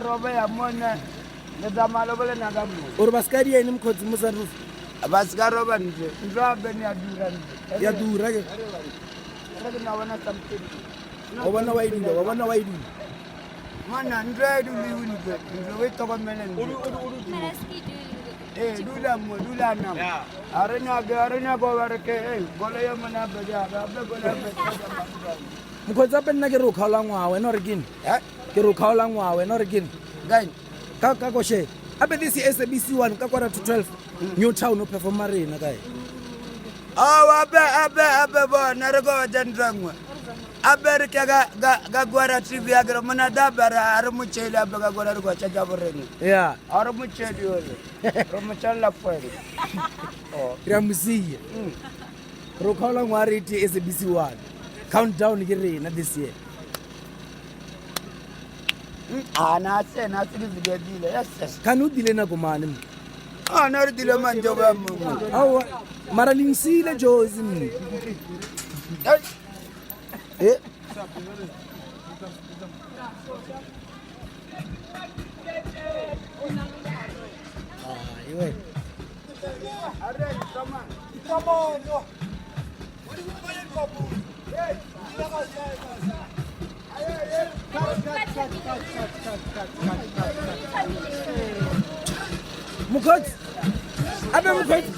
roba ya mona le zamalo bole na gamu uri ba ska di ene mkhotsi mo sunroof ba ska roba nje ndo be ni adura nje ya dura ke re na wana something o bona wa idula mana ndo edu liwini be ndo we to ko menen dula nam arenya go warke gole ya mana be ja be gole be mkhotsi ape nna ke re o khaola ngwa wena re kene ke re o khaola ngwa wena re kene gain ka go she ape this SABC 1 ka kwara to 12 New Town o performa rena kae abe bona re go jandrangwa abe re ga gwara TV ya gro mana dabara ar mu chela abe ga gwara go cha jaborene ya ar mu chedi ole ro mu challa pwede ya musiye ro khaola ngwa re ti SABC 1 countdown ke rena this year ana se na se video dile yes kanu dile na ko mane ana re dile manje ba mu awa mara lingsile jozi mni iwe come on no what is going on hey mkhotsi abe mkhotsi